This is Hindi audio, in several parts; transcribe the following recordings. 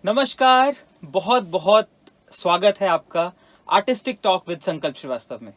नमस्कार, बहुत बहुत स्वागत है आपका आर्टिस्टिक टॉक विद संकल्प श्रीवास्तव में।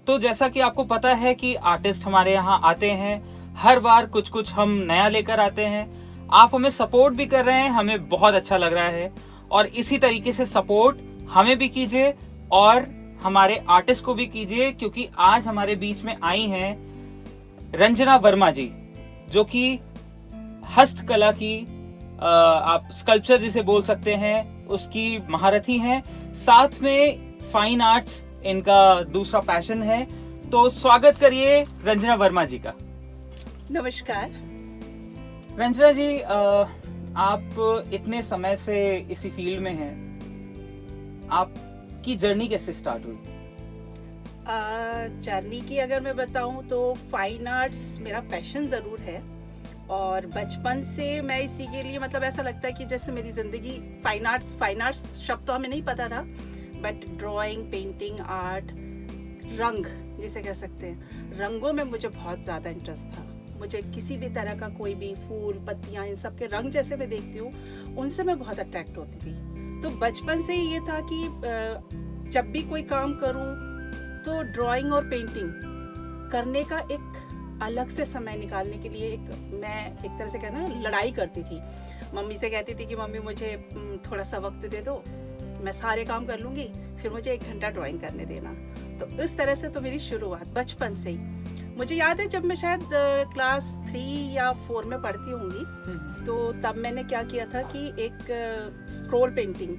तो जैसा कि आपको पता है कि आर्टिस्ट हमारे यहाँ आते हैं, हर बार कुछ कुछ हम नया लेकर आते हैं। आप हमें सपोर्ट भी कर रहे हैं, हमें बहुत अच्छा लग रहा है। और इसी तरीके से सपोर्ट हमें भी कीजिए और हमारे आर्टिस्ट को भी कीजिए, क्योंकि आज हमारे बीच में आई हैं रंजना वर्मा जी, जो कि हस्तकला की आप स्कल्पचर जिसे बोल सकते हैं उसकी महारथी हैं। साथ में फाइन आर्ट्स इनका दूसरा पैशन है। तो स्वागत करिए रंजना वर्मा जी का। नमस्कार। रंजना जी, आप इतने समय से इसी फील्ड में हैं, आपकी जर्नी कैसे स्टार्ट हुई? जर्नी की अगर मैं बताऊं तो फाइन आर्ट्स मेरा पैशन ज़रूर है और बचपन से मैं इसी के लिए मतलब ऐसा लगता है कि जैसे मेरी ज़िंदगी फाइन आर्ट्स शब्द तो हमें नहीं पता था, बट ड्राइंग, पेंटिंग, आर्ट, रंग जिसे कह सकते हैं, रंगों में मुझे बहुत ज़्यादा इंटरेस्ट था। मुझे किसी भी तरह का कोई भी फूल, पत्तियाँ, इन सब के रंग जैसे मैं देखती हूँ उनसे मैं बहुत अट्रैक्ट होती थी। तो बचपन से ही ये था कि जब भी कोई काम करूँ तो ड्राइंग और पेंटिंग करने का एक अलग से समय निकालने के लिए मैं एक तरह से कहना लड़ाई करती थी। मम्मी से कहती थी कि मम्मी मुझे थोड़ा सा वक्त दे दो, मैं सारे काम कर लूँगी, फिर मुझे 1 घंटा ड्राइंग करने देना। तो इस तरह से तो मेरी शुरुआत बचपन से ही। मुझे याद है जब मैं शायद क्लास 3 या 4 में पढ़ती होंगी, तो तब मैंने क्या किया था कि एक स्क्रॉल पेंटिंग,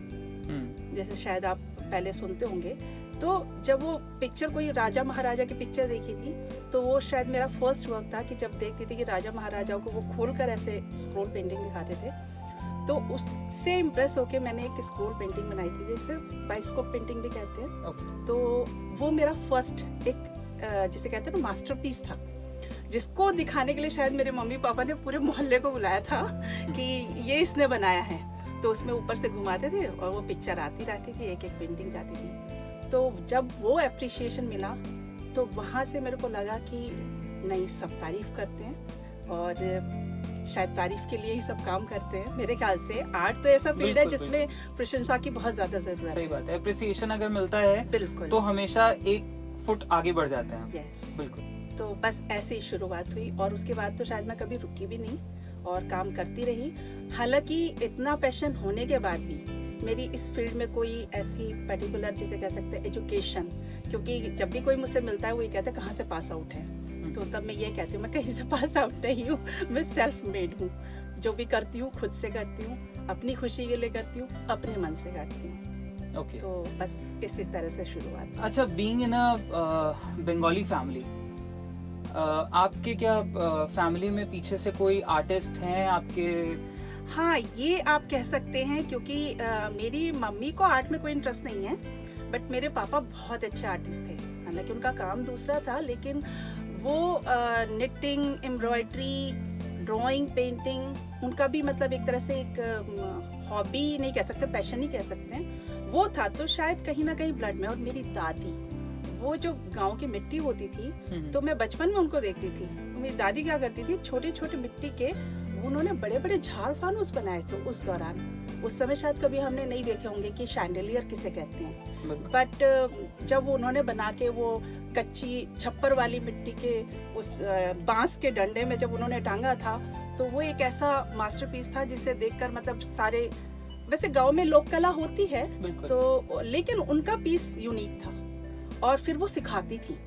जैसे शायद आप पहले सुनते होंगे, तो जब वो पिक्चर कोई राजा महाराजा की पिक्चर देखी थी, तो वो शायद मेरा फर्स्ट वर्क था कि जब देखती थी कि राजा महाराजाओं को वो खोलकर ऐसे स्क्रॉल पेंटिंग दिखाते थे, तो उससे इम्प्रेस होके मैंने एक स्क्रॉल पेंटिंग बनाई थी, जिसे बाइस्कोप पेंटिंग भी कहते हैं। तो वो मेरा फर्स्ट एक जिसे कहते हैं ना मास्टरपीस था, जिसको दिखाने के लिए शायद मेरे मम्मी पापा ने पूरे मोहल्ले को बुलाया था कि ये इसने बनाया है। तो उसमें ऊपर से घुमाते थे और वो पिक्चर आती रहती थी, एक एक पेंटिंग जाती थी। तो जब वो एप्रिशिएशन मिला तो वहाँ से मेरे को लगा कि नहीं, सब तारीफ करते हैं और शायद तारीफ के लिए ही सब काम करते हैं। मेरे ख्याल से आर्ट तो ऐसा फील्ड है जिसमें प्रशंसा की बहुत ज्यादा जरूरत है। सही बात है, एप्रिसिएशन अगर मिलता है बिल्कुल तो हमेशा एक फुट आगे बढ़ जाते हैं। यस, बिल्कुल। तो बस ऐसे ही शुरुआत हुई और उसके बाद तो शायद मैं कभी रुकी भी नहीं और काम करती रही। हालांकि इतना पैशन होने के बाद भी मेरी इस फील्ड में कोई ऐसी पर्टिकुलर जिसे कह सकते हैं एजुकेशन, क्योंकि जब भी कोई मुझसे मिलता है वो ये कहता है कहाँ से पास आउट है, तो तब मैं ये कहती हूँ मैं कहीं से पास आउट नहीं हूँ, मैं सेल्फ मेड हूँ। जो भी करती हूँ खुद से करती हूँ, अपनी खुशी के लिए करती हूँ, अपने मन से करती हूँ। Okay. तो बस इसी तरह से शुरुआत। अच्छा, being in a Bengali family, आपके क्या फैमिली में पीछे से कोई आर्टिस्ट हैं आपके? हाँ, ये आप कह सकते हैं, क्योंकि मेरी मम्मी को आर्ट में कोई इंटरेस्ट नहीं है, बट मेरे पापा बहुत अच्छे आर्टिस्ट थे। हालांकि उनका काम दूसरा था, लेकिन वो निटिंग, एम्ब्रॉयडरी, ड्राइंग, पेंटिंग, उनका भी मतलब एक तरह से एक हॉबी नहीं कह सकते, पैशन ही कह सकते हैं, वो था। तो शायद कहीं ना कहीं ब्लड में। और मेरी दादी, वो जो गांव की मिट्टी होती थी, तो मैं बचपन में उनको देखती थी। मेरी दादी क्या करती थी, छोटे छोटे मिट्टी के उन्होंने बड़े बड़े झाड़ फानूस बनाए थे उस दौरान। उस समय शायद कभी हमने नहीं देखे होंगे कि शैंडलियर किसे कहते हैं, बट जब उन्होंने बना के वो कच्ची छप्पर वाली मिट्टी के उस बांस के डंडे में जब उन्होंने टांगा था, तो वो एक ऐसा मास्टरपीस था जिसे देखकर मतलब सारे, वैसे गांव में लोक कला होती है तो, लेकिन उनका पीस यूनिक था। और फिर वो सिखाती थी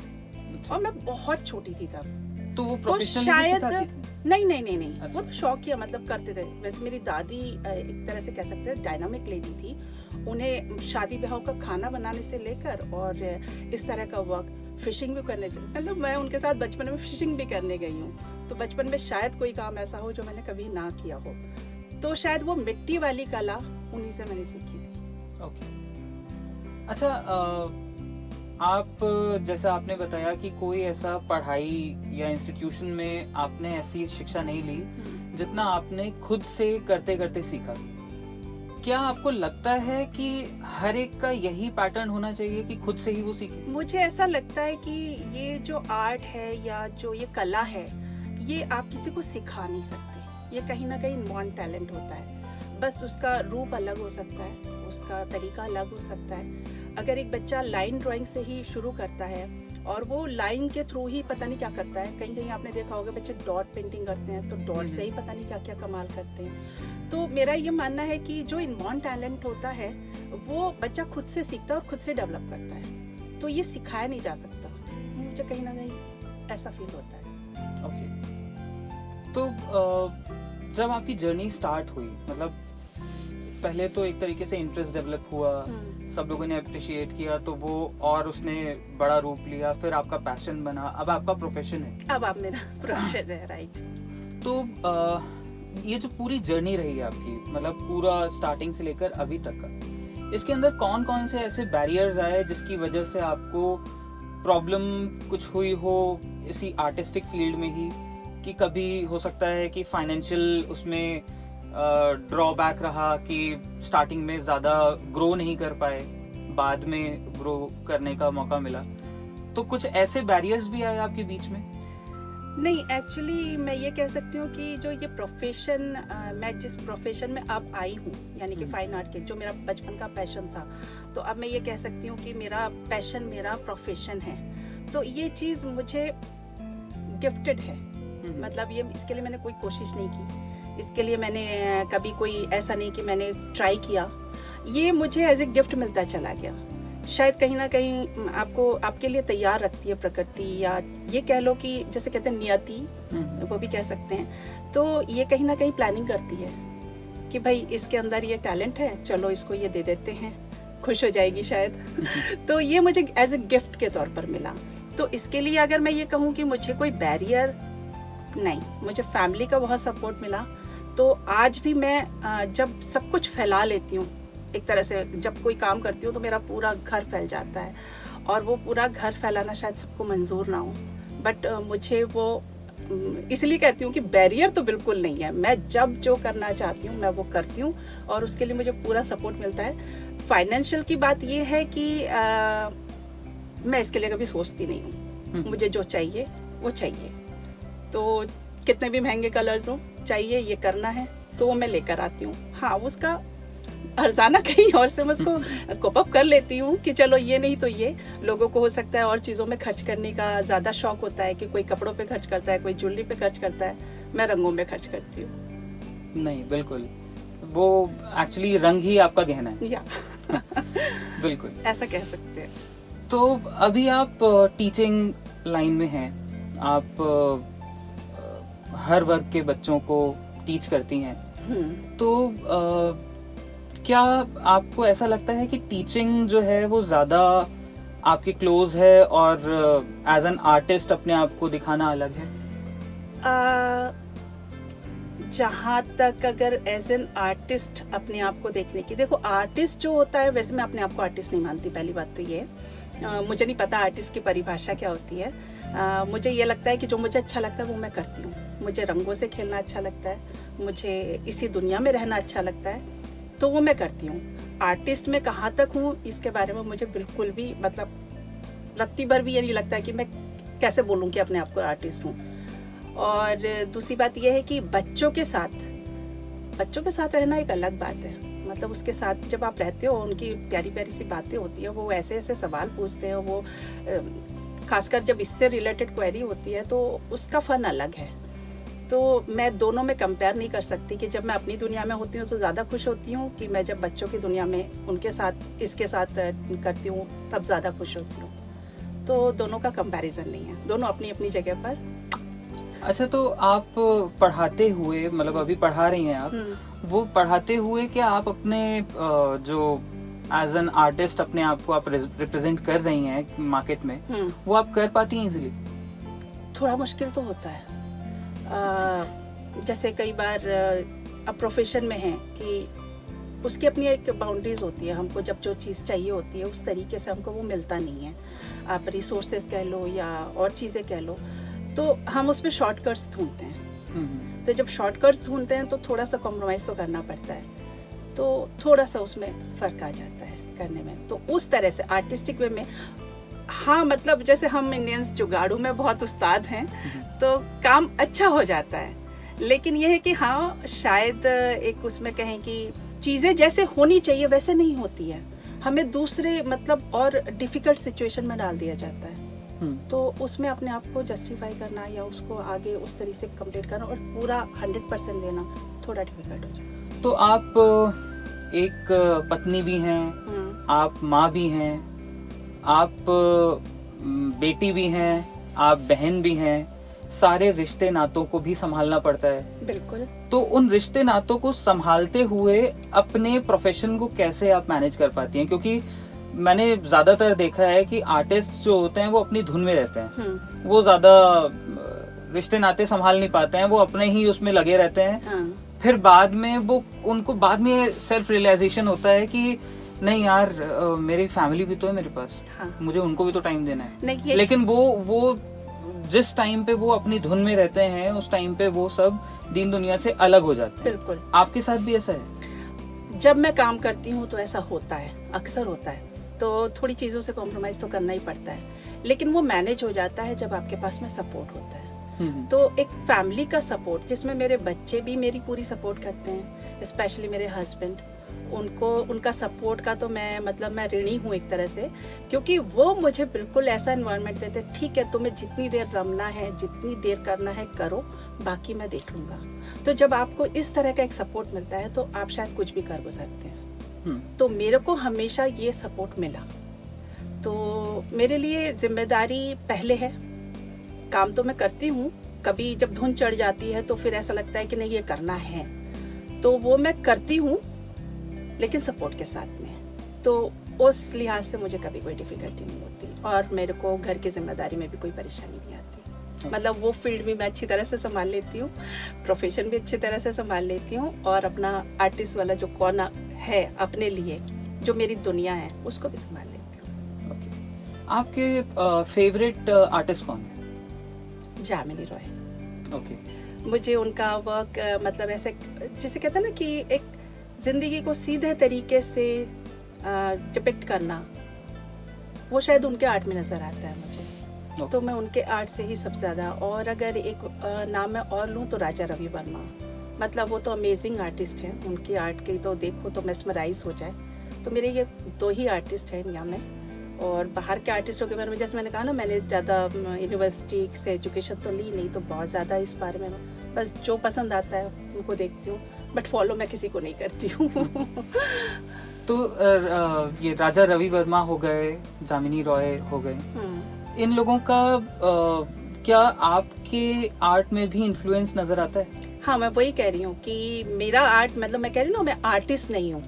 और मैं बहुत छोटी थी तब, तो शायद नहीं अच्छा। वो तो शौक किया, मतलब करते थे। वैसे मेरी दादी एक तरह से कह सकते हैं डायनामिक लेडी थी। उन्हें शादी ब्याह का खाना बनाने से लेकर और इस तरह का वर्क, फिशिंग भी करने, मतलब मैं उनके साथ बचपन में फिशिंग भी करने गई हूँ। तो बचपन में शायद कोई काम ऐसा हो जो मैंने कभी ना किया हो, तो शायद वो मिट्टी वाली कला उन्हीं से मैंने सीखी थी। ओके। अच्छा, आप जैसा आपने बताया कि कोई ऐसा पढ़ाई या इंस्टीट्यूशन में आपने ऐसी शिक्षा नहीं ली जितना आपने खुद से करते करते सीखा। क्या आपको लगता है कि हर एक का यही पैटर्न होना चाहिए कि खुद से ही वो सीखे? मुझे ऐसा लगता है कि ये जो आर्ट है या जो ये कला है, ये आप किसी को सिखा नहीं सकते। ये कहीं ना कहीं इनबॉर्न टैलेंट होता है, बस उसका रूप अलग हो सकता है, उसका तरीका अलग हो सकता है। अगर एक बच्चा लाइन ड्राइंग से ही शुरू करता है और वो लाइन के थ्रू ही पता नहीं क्या करता है, कहीं कहीं आपने देखा होगा बच्चे डॉट पेंटिंग करते हैं तो डॉट से ही पता नहीं क्या क्या कमाल करते हैं। तो मेरा ये मानना है कि जो इनबॉर्न टैलेंट होता है वो बच्चा खुद से सीखता है और खुद से डेवलप करता है, तो ये सिखाया नहीं जा सकता। मुझे कहीं ना कहीं ऐसा फील होता है। ओके। तो जब आपकी जर्नी स्टार्ट हुई, मतलब पहले तो एक तरीके से इंटरेस्ट डेवलप हुआ, सब लोगों ने अप्रिशिएट किया, तो वो और उसने बड़ा रूप लिया, फिर आपका पैशन बना, अब आपका प्रोफेशन है। अब आप मेरा प्रोफेशन है, राइट। तो ये जो पूरी जर्नी रही है आपकी, मतलब पूरा स्टार्टिंग से लेकर अभी तक का, इसके अंदर कौन कौन से ऐसे बैरियर्स आए जिसकी वजह से आपको प्रॉब्लम कुछ हुई हो इसी आर्टिस्टिक फील्ड में ही, कि कभी हो सकता है कि फाइनेंशियल उसमें ड्रॉबैक रहा कि स्टार्टिंग में ज़्यादा ग्रो नहीं कर पाए, बाद में ग्रो करने का मौका मिला, तो कुछ ऐसे बैरियर्स भी आए आपके बीच में? नहीं, एक्चुअली मैं ये कह सकती हूँ कि जो ये प्रोफेशन, मैं जिस प्रोफेशन में अब आई हूँ, यानी कि फाइन आर्ट के, जो मेरा बचपन का पैशन था, तो अब मैं ये कह सकती हूँ कि मेरा पैशन मेरा प्रोफेशन है। तो ये चीज़ मुझे गिफ्टेड है, मतलब ये इसके लिए मैंने कोई कोशिश नहीं की, इसके लिए मैंने कभी कोई ऐसा नहीं कि मैंने ट्राई किया, ये मुझे एज ए गिफ्ट मिलता चला गया। शायद कहीं ना कहीं आपको आपके लिए तैयार रखती है प्रकृति, या ये कह लो कि जैसे कहते हैं नियति, वो भी कह सकते हैं। तो ये कहीं ना कहीं प्लानिंग करती है कि भाई इसके अंदर ये टैलेंट है, चलो इसको ये दे देते हैं, खुश हो जाएगी शायद। तो ये मुझे एज ए गिफ्ट के तौर पर मिला। तो इसके लिए अगर मैं ये कहूँ कि मुझे कोई बैरियर नहीं, मुझे फैमिली का बहुत सपोर्ट मिला। तो आज भी मैं जब सब कुछ फैला लेती हूँ, एक तरह से जब कोई काम करती हूँ तो मेरा पूरा घर फैल जाता है, और वो पूरा घर फैलाना शायद सबको मंजूर ना हो, बट मुझे वो इसलिए कहती हूँ कि बैरियर तो बिल्कुल नहीं है। मैं जब जो करना चाहती हूँ मैं वो करती हूँ, और उसके लिए मुझे पूरा सपोर्ट मिलता है। फाइनेंशियल की बात ये है कि मैं इसके लिए कभी सोचती नहीं हूँ, मुझे जो चाहिए वो चाहिए, तो कितने भी महंगे कलर्स हो, चाहिए ये करना है तो वो मैं लेकर आती हूँ। हाँ, उसका हर्जाना कहीं और से मैं उसको कोप अप कर लेती हूँ कि चलो ये नहीं तो ये। लोगों को हो सकता है और चीज़ों में खर्च करने का ज़्यादा शौक होता है, कि कोई कपड़ों पे खर्च करता है, कोई ज्वेलरी पे खर्च करता है, मैं रंगों में खर्च करती हूँ। नहीं, बिल्कुल, वो एक्चुअली रंग ही आपका गहना है। या बिल्कुल ऐसा कह सकते हैं। तो अभी आप टीचिंग लाइन में हैं, आप हर वर्ग के बच्चों को टीच करती हैं, तो क्या आपको ऐसा लगता है कि टीचिंग जो है वो ज़्यादा आपके क्लोज है और एज एन आर्टिस्ट अपने आप को दिखाना अलग है? जहाँ तक अगर एज एन आर्टिस्ट अपने आप को देखने की, देखो आर्टिस्ट जो होता है, वैसे मैं अपने आप को आर्टिस्ट नहीं मानती, पहली बात तो ये। मुझे नहीं पता आर्टिस्ट की परिभाषा क्या होती है। मुझे ये लगता है कि जो मुझे अच्छा लगता है वो मैं करती हूँ। मुझे रंगों से खेलना अच्छा लगता है, मुझे इसी दुनिया में रहना अच्छा लगता है, तो वो मैं करती हूँ। आर्टिस्ट में कहाँ तक हूँ इसके बारे में मुझे बिल्कुल भी, मतलब रत्ती भर भी ये नहीं लगता है कि मैं कैसे बोलूँ कि अपने आप को आर्टिस्ट हूँ। और दूसरी बात यह है कि बच्चों के साथ रहना एक अलग बात है। मतलब उसके साथ जब आप रहते हो, उनकी प्यारी प्यारी सी बातें होती है, वो ऐसे ऐसे सवाल पूछते हैं, वो खासकर जब इससे रिलेटेड क्वेरी होती है तो उसका फन अलग है। तो मैं दोनों में कंपेयर नहीं कर सकती कि जब मैं अपनी दुनिया में होती हूँ तो ज़्यादा खुश होती हूँ, कि मैं जब बच्चों की दुनिया में उनके साथ इसके साथ करती हूँ तब ज़्यादा खुश होती हूँ। तो दोनों का कंपैरिजन नहीं है, दोनों अपनी अपनी जगह पर। अच्छा, तो आप पढ़ाते हुए, मतलब अभी पढ़ा रही हैं आप, वो पढ़ाते हुए क्या आप अपने जो एज एन आर्टिस्ट अपने आप को आप रिप्रेजेंट कर रही हैं मार्केट में, वो आप कर पाती हैं इजीली? थोड़ा मुश्किल तो होता है। जैसे कई बार अब प्रोफेशन में है कि उसकी अपनी एक बाउंड्रीज होती है, हमको जब जो चीज़ चाहिए होती है उस तरीके से हमको वो मिलता नहीं है। आप रिसोर्सेज कह लो या और चीज़ें कह लो, तो हम उसमें शॉर्टकट्स ढूंढते हैं। तो जब शॉर्टकट्स ढूंढते हैं तो थोड़ा सा कॉम्प्रोमाइज़ तो करना पड़ता है। तो थोड़ा सा उसमें फ़र्क आ जाता है करने में। तो उस तरह से आर्टिस्टिक वे में हाँ, मतलब जैसे हम इंडियंस जुगाड़ू में बहुत उस्ताद हैं, तो काम अच्छा हो जाता है। लेकिन यह है कि हाँ, शायद एक उसमें कहें कि चीज़ें जैसे होनी चाहिए वैसे नहीं होती है, हमें दूसरे मतलब और डिफ़िकल्ट सिचुएशन में डाल दिया जाता है। तो उसमें अपने आप को जस्टिफाई करना या उसको आगे उस तरीके से कंप्लीट करना और पूरा 100% देना थोड़ा डिफिकल्ट हो जाता है। तो आप एक पत्नी भी हैं, आप माँ भी हैं, आप बेटी भी हैं, आप बहन भी हैं, सारे रिश्ते नातों को भी संभालना पड़ता है। बिल्कुल। तो उन रिश्ते नातों को संभालते हुए अपने प्रोफेशन को कैसे आप मैनेज कर पाती हैं? क्योंकि मैंने ज्यादातर देखा है कि आर्टिस्ट जो होते हैं वो अपनी धुन में रहते हैं, वो ज्यादा रिश्ते नाते संभाल नहीं पाते हैं, वो अपने ही उसमें लगे रहते हैं। फिर बाद में वो उनको बाद में सेल्फ रियलाइजेशन होता है कि नहीं यार, मेरी फैमिली भी तो है मेरे पास, मुझे उनको भी तो टाइम देना है। लेकिन वो जिस टाइम पे वो अपनी धुन में रहते हैं उस टाइम पे वो सब दीन दुनिया से अलग हो जाते हैं। बिल्कुल। आपके साथ भी ऐसा है? जब मैं काम करती हूँ तो ऐसा होता है, अक्सर होता है, तो थोड़ी चीज़ों से कॉम्प्रोमाइज़ तो करना ही पड़ता है, लेकिन वो मैनेज हो जाता है जब आपके पास में सपोर्ट होता है। तो एक फैमिली का सपोर्ट, जिसमें मेरे बच्चे भी मेरी पूरी सपोर्ट करते हैं, स्पेशली मेरे हस्बैंड, उनका सपोर्ट का तो मैं मतलब मैं ऋणी हूँ एक तरह से, क्योंकि वो मुझे बिल्कुल ऐसा एनवायरनमेंट देते, ठीक है तुम्हें जितनी देर रमना है, जितनी देर करना है करो, बाकी मैं देख लूँगा। तो जब आपको इस तरह का एक सपोर्ट मिलता है तो आप शायद कुछ भी कर गुजरते हैं। तो मेरे को हमेशा ये सपोर्ट मिला, तो मेरे लिए जिम्मेदारी पहले है। काम तो मैं करती हूँ, कभी जब धुन चढ़ जाती है तो फिर ऐसा लगता है कि नहीं ये करना है, तो वो मैं करती हूँ, लेकिन सपोर्ट के साथ में। तो उस लिहाज से मुझे कभी कोई डिफिकल्टी नहीं होती और मेरे को घर की जिम्मेदारी में भी कोई परेशानी नहीं आती। मतलब वो फील्ड भी मैं अच्छी तरह से संभाल लेती हूँ, प्रोफेशन भी अच्छी तरह से संभाल लेती हूँ, और अपना आर्टिस्ट वाला जो कोना है अपने लिए, जो मेरी दुनिया है, उसको भी संभाल लेती हूँ। आपके फेवरेट आर्टिस्ट कौन है? जामिनी रॉय। ओके। मुझे उनका वर्क मतलब ऐसे जैसे कहते हैं ना कि एक जिंदगी को सीधे तरीके से डिपिक्ट करना, वो शायद उनके आर्ट में नजर आता है मुझे। तो मैं उनके आर्ट से ही सबसे ज़्यादा, और अगर एक नाम मैं और लूँ तो राजा रवि वर्मा। मतलब वो तो अमेजिंग आर्टिस्ट हैं, उनकी आर्ट की तो देखो तो मेस्मराइज हो जाए। तो मेरे ये दो ही आर्टिस्ट हैं इंडिया में। और बाहर के आर्टिस्टों के बारे में जैसे मैंने कहा ना, मैंने ज़्यादा यूनिवर्सिटी से एजुकेशन तो ली नहीं, तो बहुत ज़्यादा इस बारे में बस जो पसंद आता है उनको देखती हूँ, बट फॉलो मैं किसी को नहीं करती हूँ। तो ये राजा रवि वर्मा हो गए, जामिनी रॉय हो गए, इन लोगों का क्या आपके आर्ट में भी इन्फ्लुएंस नजर आता है? हाँ, मैं वही कह रही हूँ कि मेरा आर्ट, मतलब मैं कह रही हूँ ना, मैं आर्टिस्ट नहीं हूँ,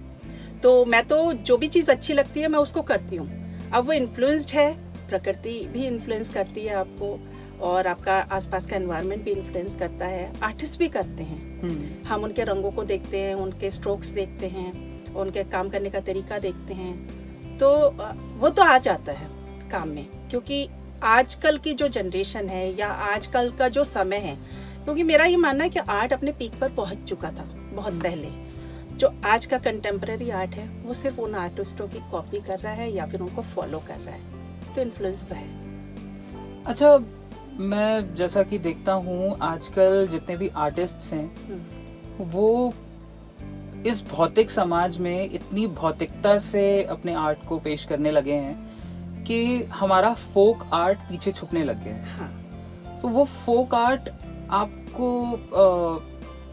तो मैं तो जो भी चीज़ अच्छी लगती है मैं उसको करती हूँ। अब वो इन्फ्लुएंस्ड है, प्रकृति भी इन्फ्लुएंस करती है आपको, और आपका आसपास का एनवायरनमेंट भी इन्फ्लुएंस करता है। आर्टिस्ट भी करते हैं, हम उनके रंगों को देखते हैं, उनके स्ट्रोक्स देखते हैं, उनके काम करने का तरीका देखते हैं, तो वो तो आ जाता है काम में। क्योंकि आजकल की जो जनरेशन है या आजकल का जो समय है, क्योंकि मेरा ये मानना है कि आर्ट अपने पीक पर पहुंच चुका था बहुत पहले। जो आज का कंटेम्प्रेरी आर्ट है वो सिर्फ उन आर्टिस्टों की कॉपी कर रहा है या फिर उनको फॉलो कर रहा है, तो इन्फ्लुएंस तो है। अच्छा, मैं जैसा कि देखता हूँ आजकल जितने भी आर्टिस्ट्स हैं वो इस भौतिक समाज में इतनी भौतिकता से अपने आर्ट को पेश करने लगे हैं कि हमारा फोक आर्ट पीछे छुपने लग गया है। हाँ। तो वो फोक आर्ट आपको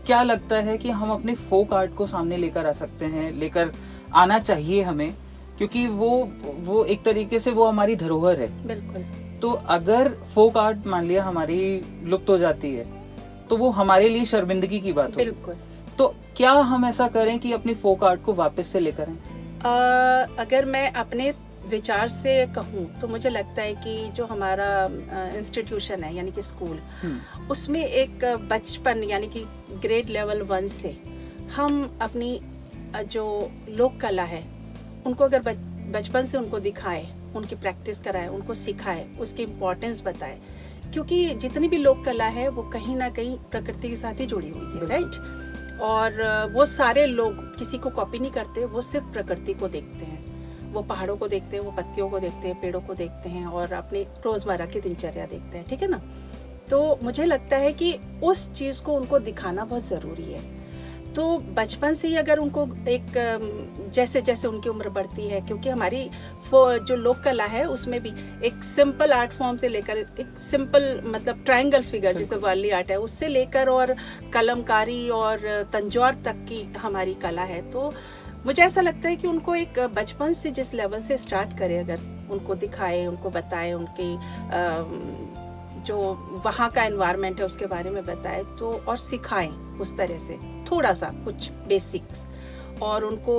क्या लगता है कि हम अपने फोक आर्ट को सामने लेकर आ सकते हैं, लेकर आना चाहिए हमें, क्योंकि वो एक तरीके से वो हमारी धरोहर है। बिल्कुल। तो अगर फोक आर्ट मान लिया हमारी लुप्त हो जाती है तो वो हमारे लिए शर्मिंदगी की बात होगी। बिल्कुल। तो क्या हम ऐसा करें कि अपनी फोक आर्ट को वापस से लेकर आएं? अगर मैं अपने विचार से कहूँ तो मुझे लगता है कि जो हमारा इंस्टीट्यूशन है यानी कि स्कूल, उसमें एक बचपन यानी कि ग्रेड लेवल 1 से हम अपनी जो लोक कला है उनको अगर बचपन से उनको दिखाएं, उनकी प्रैक्टिस कराएं, उनको सिखाएं, उसकी इम्पोर्टेंस बताएं, क्योंकि जितनी भी लोक कला है वो कहीं ना कहीं प्रकृति के साथ ही जुड़ी हुई है, राइट। और वो सारे लोग किसी को कॉपी नहीं करते, वो सिर्फ प्रकृति को देखते हैं, वो पहाड़ों को देखते हैं, वो पत्तियों को देखते हैं, पेड़ों को देखते हैं और अपनी रोज़मर्रा की दिनचर्या देखते हैं, ठीक है ना। तो मुझे लगता है कि उस चीज़ को उनको दिखाना बहुत ज़रूरी है। तो बचपन से ही अगर उनको एक जैसे जैसे उनकी उम्र बढ़ती है, क्योंकि हमारी जो लोक कला है उसमें भी एक सिंपल आर्ट फॉर्म से लेकर एक सिंपल मतलब ट्रायंगल फिगर जैसे वाली आर्ट है उससे लेकर और कलमकारी और तंजौर तक की हमारी कला है। तो मुझे ऐसा लगता है कि उनको एक बचपन से जिस लेवल से स्टार्ट करें, अगर उनको दिखाए, उनको बताए, उनकी जो वहाँ का एनवायरनमेंट है उसके बारे में बताए तो और सिखाएं उस तरह से थोड़ा सा कुछ बेसिक्स। और उनको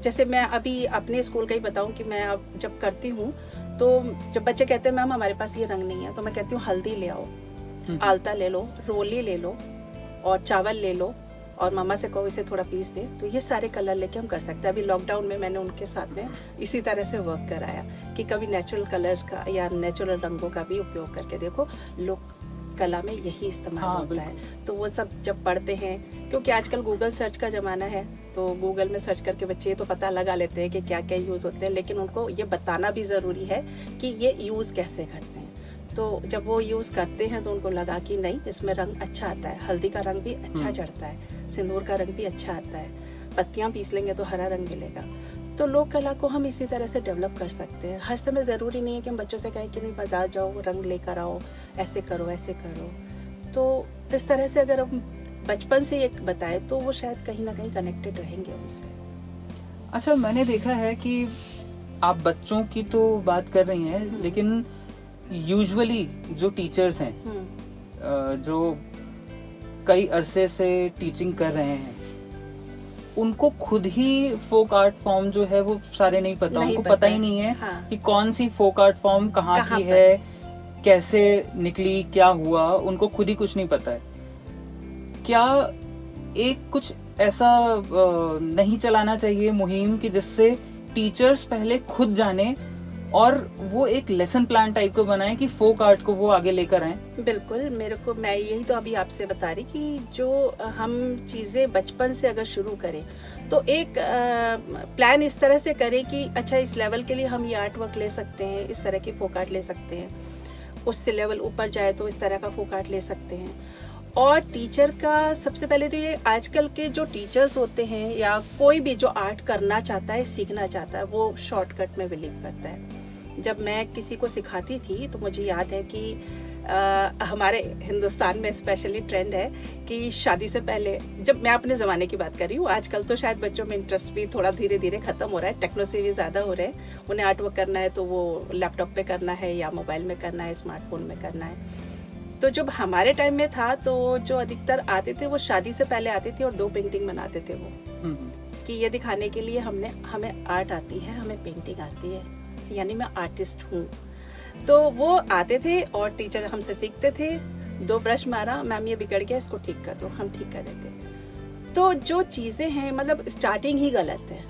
जैसे मैं अभी अपने स्कूल का ही बताऊं कि मैं अब जब करती हूँ तो जब बच्चे कहते हैं मैम हमारे पास ये रंग नहीं है, तो मैं कहती हूँ हल्दी ले आओ, आलता ले लो, रोली ले लो और चावल ले लो और मम्मा से कहो इसे थोड़ा पीस दे, तो ये सारे कलर लेके हम कर सकते हैं। अभी लॉकडाउन में मैंने उनके साथ में इसी तरह से वर्क कराया कि कभी नेचुरल कलर्स का या नेचुरल रंगों का भी उपयोग करके देखो, लोक कला में यही इस्तेमाल होता है। तो वो सब जब पढ़ते हैं, क्योंकि आजकल गूगल सर्च का ज़माना है, तो गूगल में सर्च करके बच्चे तो पता लगा लेते हैं कि क्या क्या यूज़ होते हैं, लेकिन उनको ये बताना भी ज़रूरी है कि ये यूज़ कैसे करते हैं। तो जब वो यूज़ करते हैं तो उनको लगा कि नहीं इसमें रंग अच्छा आता है, हल्दी का रंग भी अच्छा चढ़ता है, सिंदूर का रंग भी अच्छा आता है, पत्तियाँ पीस लेंगे तो हरा रंग मिलेगा। तो लोक कला को हम इसी तरह से डेवलप कर सकते हैं। हर समय ज़रूरी नहीं है कि हम बच्चों से कहें कि नहीं बाजार जाओ रंग लेकर आओ, ऐसे करो ऐसे करो। तो इस तरह से अगर हम बचपन से एक बताए तो वो शायद कहीं ना कहीं कनेक्टेड रहेंगे उनसे। अच्छा, मैंने देखा है कि आप बच्चों की तो बात कर रही हैं, लेकिन यूजुअली जो टीचर्स हैं जो कई अरसे से टीचिंग कर रहे हैं, उनको खुद ही फोक आर्ट फॉर्म जो है वो सारे नहीं पता, उनको पता ही नहीं है कि कौन सी फोक आर्ट फॉर्म कहाँ की है, कैसे निकली, क्या हुआ, उनको खुद ही कुछ नहीं पता है। क्या एक कुछ ऐसा नहीं चलाना चाहिए मुहिम कि जिससे टीचर्स पहले खुद जाने और वो एक लेसन प्लान टाइप को बनाए कि फोक आर्ट को वो आगे लेकर आए? बिल्कुल, मैं यही तो अभी आपसे बता रही कि जो हम चीज़ें बचपन से अगर शुरू करें तो एक प्लान इस तरह से करें कि अच्छा इस लेवल के लिए हम ये आर्ट वर्क ले सकते हैं, इस तरह की फोक आर्ट ले सकते हैं, उससे लेवल ऊपर जाए तो इस तरह का फोक आर्ट ले सकते हैं। और टीचर का सबसे पहले तो ये आजकल के जो टीचर्स होते हैं या कोई भी जो आर्ट करना चाहता है, सीखना चाहता है, वो शॉर्टकट में बिलीव करता है। जब मैं किसी को सिखाती थी तो मुझे याद है कि हमारे हिंदुस्तान में स्पेशली ट्रेंड है कि शादी से पहले, जब मैं अपने ज़माने की बात कर रही हूँ, आजकल तो शायद बच्चों में इंटरेस्ट भी थोड़ा धीरे धीरे ख़त्म हो रहा है, टेक्नो से भी ज़्यादा हो रहे हैं। उन्हें आर्ट वर्क करना है तो वो लैपटॉप पे करना है या मोबाइल में करना है, स्मार्टफोन में करना है। तो जब हमारे टाइम में था तो जो अधिकतर आते थे वो शादी से पहले आते थे और 2 पेंटिंग बनाते थे वो, कि ये दिखाने के लिए हमें आर्ट आती है, हमें पेंटिंग आती है, यानी मैं आर्टिस्ट हूँ। तो वो आते थे और टीचर हमसे सीखते थे, 2 ब्रश मारा, मैम ये बिगड़ गया इसको ठीक कर दो, हम ठीक कर देते। तो जो चीज़ें हैं मतलब स्टार्टिंग ही गलत है।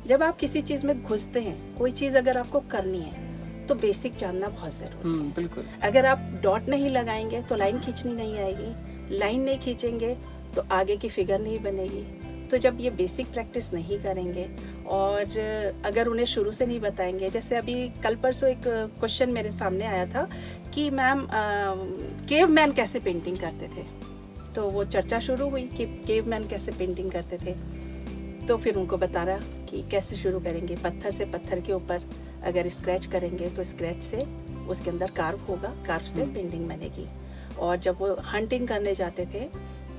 जब आप किसी चीज़ में घुसते हैं, कोई चीज़ अगर आपको करनी है तो बेसिक जानना बहुत ज़रूरी है। बिल्कुल। अगर आप डॉट नहीं लगाएंगे तो लाइन खींचनी नहीं आएगी, लाइन नहीं खींचेंगे तो आगे की फिगर नहीं बनेगी। तो जब ये बेसिक प्रैक्टिस नहीं करेंगे और अगर उन्हें शुरू से नहीं बताएंगे, जैसे अभी कल परसों एक क्वेश्चन मेरे सामने आया था कि मैम केवमैन कैसे पेंटिंग करते थे, तो वो चर्चा शुरू हुई कि केवमैन कैसे पेंटिंग करते थे। तो फिर उनको बता रहा कि कैसे शुरू करेंगे, पत्थर से पत्थर के ऊपर अगर स्क्रैच करेंगे तो स्क्रैच से उसके अंदर कार्व होगा, कार्व से पेंटिंग बनेगी। और जब वो हंटिंग करने जाते थे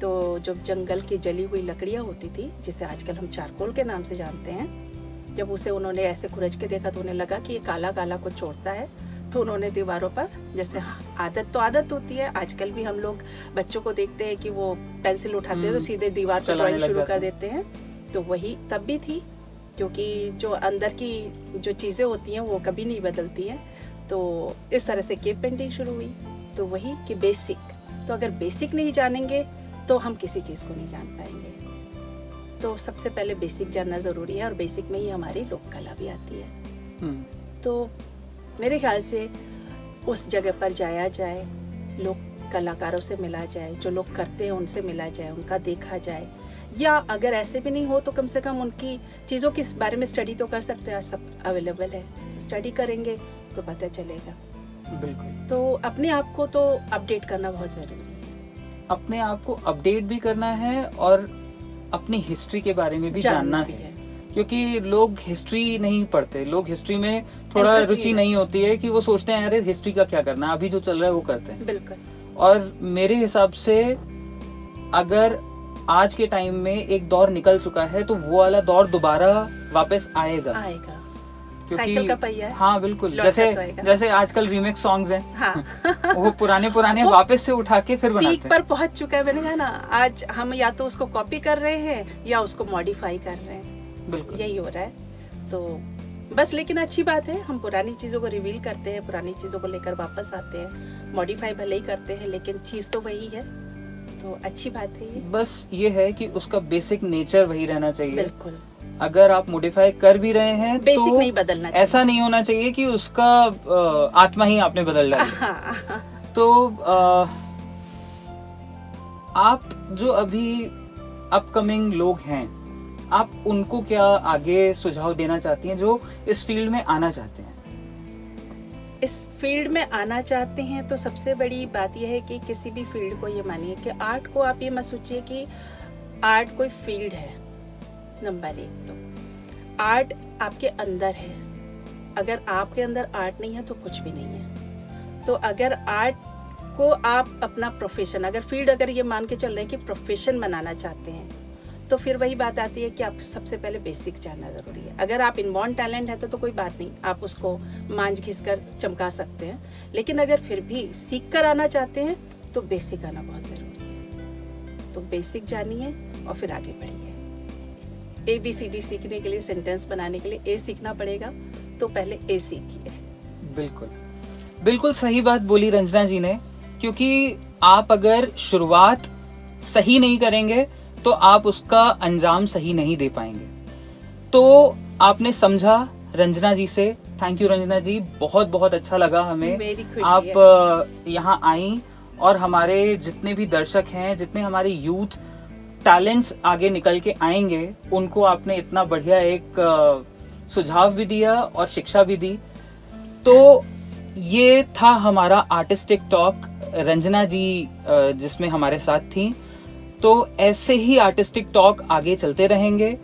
तो जब जंगल की जली हुई लकड़ियाँ होती थी, जिसे आजकल हम चारकोल के नाम से जानते हैं, जब उसे उन्होंने ऐसे खुरच के देखा तो उन्हें लगा कि ये काला काला कुछ छोड़ता है, तो उन्होंने दीवारों पर, जैसे आदत होती है, आजकल भी हम लोग बच्चों को देखते हैं कि वो पेंसिल उठाते हैं तो सीधे दीवार पर ड्राइंग शुरू कर देते हैं। तो वही तब भी थी, क्योंकि जो अंदर की जो चीज़ें होती हैं वो कभी नहीं बदलती हैं। तो इस तरह से केव पेंटिंग शुरू हुई। तो वही कि बेसिक, तो अगर बेसिक नहीं जानेंगे तो हम किसी चीज़ को नहीं जान पाएंगे। तो सबसे पहले बेसिक जानना ज़रूरी है और बेसिक में ही हमारी लोक कला भी आती है। तो मेरे ख्याल से उस जगह पर जाया जाए, लोक कलाकारों से मिला जाए, जो लोग करते हैं उनसे मिला जाए, उनका देखा जाए, या अगर ऐसे भी नहीं हो तो कम से कम उनकी चीज़ों के बारे में स्टडी तो कर सकते हैं, सब अवेलेबल है, स्टडी करेंगे तो पता चलेगा। बिल्कुल। तो अपने आप को तो अपडेट करना बहुत ज़रूरी है, अपने आप को अपडेट भी करना है और अपनी हिस्ट्री के बारे में भी जानना भी है, क्योंकि लोग हिस्ट्री नहीं पढ़ते, लोग हिस्ट्री में थोड़ा Interest रुचि नहीं होती है कि वो सोचते हैं अरे हिस्ट्री का क्या करना, अभी जो चल रहा है वो करते हैं। बिल्कुल। और मेरे हिसाब से अगर आज के टाइम में एक दौर निकल चुका है तो वो वाला दौर दोबारा वापस आएगा। साइकिल का पहिया है। हाँ बिल्कुल, लौटता जैसे तो आएगा। जैसे आजकल रीमेक सॉन्ग्स हैं, हाँ। वो पुराने वो वापस से उठा के फिर बनाते पीक हैं। पर पहुंच चुका है, मैंने कहा ना, आज हम या तो उसको कॉपी कर रहे हैं या उसको मॉडिफाई कर रहे हैं, बिल्कुल यही हो रहा है। तो बस, लेकिन अच्छी बात है, हम पुरानी चीज़ों को रिवील करते हैं, पुरानी चीज़ों को लेकर वापस आते हैं, मॉडिफाई भले ही करते हैं लेकिन चीज़ तो वही है, तो अच्छी बात है ये। बस ये है कि उसका बेसिक नेचर वही रहना चाहिए। बिल्कुल। अगर आप मॉडिफाई कर भी रहे हैं बेसिक तो नहीं बदलना चाहिए। ऐसा नहीं होना चाहिए कि उसका आत्मा ही आपने बदल डाली। हाँ। तो आप जो अभी अपकमिंग लोग हैं, आप उनको क्या आगे सुझाव देना चाहती हैं जो इस फील्ड में आना चाहते हैं? इस फील्ड में आना चाहते हैं तो सबसे बड़ी बात यह है कि किसी भी फील्ड को ये मानिए कि आर्ट को आप ये मत सोचिए कि आर्ट कोई फील्ड है। नंबर 1 तो आर्ट आपके अंदर है, अगर आपके अंदर आर्ट नहीं है तो कुछ भी नहीं है। तो अगर आर्ट को आप अपना प्रोफेशन, अगर फील्ड अगर ये मान के चल रहे हैं कि प्रोफेशन बनाना चाहते हैं, तो फिर वही बात आती है कि आप सबसे पहले बेसिक जानना ज़रूरी है। अगर आप इनबॉर्न टैलेंट है तो कोई बात नहीं, आप उसको मांझ घिस कर चमका सकते हैं, लेकिन अगर फिर भी सीख कर आना चाहते हैं तो बेसिक आना बहुत ज़रूरी है। तो बेसिक जानिए और फिर आगे बढ़िए। ABCD सीखने के लिए, सेंटेंस बनाने के लिए ए सीखना पड़ेगा, तो पहले ए सीखिए। बिल्कुल बिल्कुल सही बात बोली रंजना जी ने, क्योंकि आप अगर शुरुआत सही नहीं करेंगे तो आप उसका अंजाम सही नहीं दे पाएंगे। तो आपने समझा रंजना जी से, थैंक यू रंजना जी, बहुत बहुत अच्छा लगा हमें। मेरी खुशी आप यहाँ आई और हमारे जितने भी दर्शक हैं, जितने हमारे यूथ टैलेंट्स आगे निकल के आएंगे, उनको आपने इतना बढ़िया एक सुझाव भी दिया और शिक्षा भी दी। तो ये था हमारा आर्टिस्टिक टॉक, रंजना जी जिसमें हमारे साथ थी। तो ऐसे ही आर्टिस्टिक टॉक आगे चलते रहेंगे।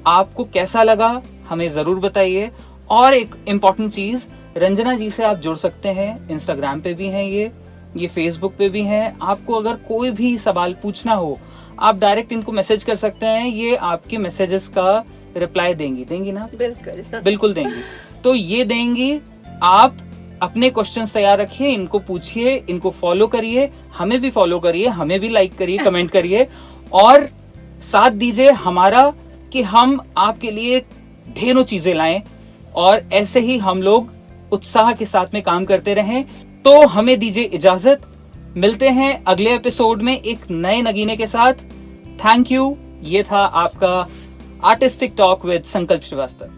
आपको कैसा लगा हमें जरूर बताइए। और एक इम्पॉर्टेंट चीज, रंजना जी से आप जुड़ सकते हैं, इंस्टाग्राम पे भी हैं ये फेसबुक पे भी हैं। आपको अगर कोई भी सवाल पूछना हो, आप डायरेक्ट इनको मैसेज कर सकते हैं, ये आपके मैसेजेस का रिप्लाई देंगी ना? बिल्कुल देंगी। तो ये देंगी, आप अपने क्वेश्चंस तैयार रखिए, इनको पूछिए, इनको फॉलो करिए, हमें भी फॉलो करिए, हमें भी लाइक करिए, कमेंट करिए और साथ दीजिए हमारा कि हम आपके लिए ढेरों चीजें लाएं और ऐसे ही हम लोग उत्साह के साथ में काम करते रहें। तो हमें दीजिए इजाजत, मिलते हैं अगले एपिसोड में एक नए नगीने के साथ। Thank you. ये था आपका आर्टिस्टिक टॉक विद संकल्प श्रीवास्तव।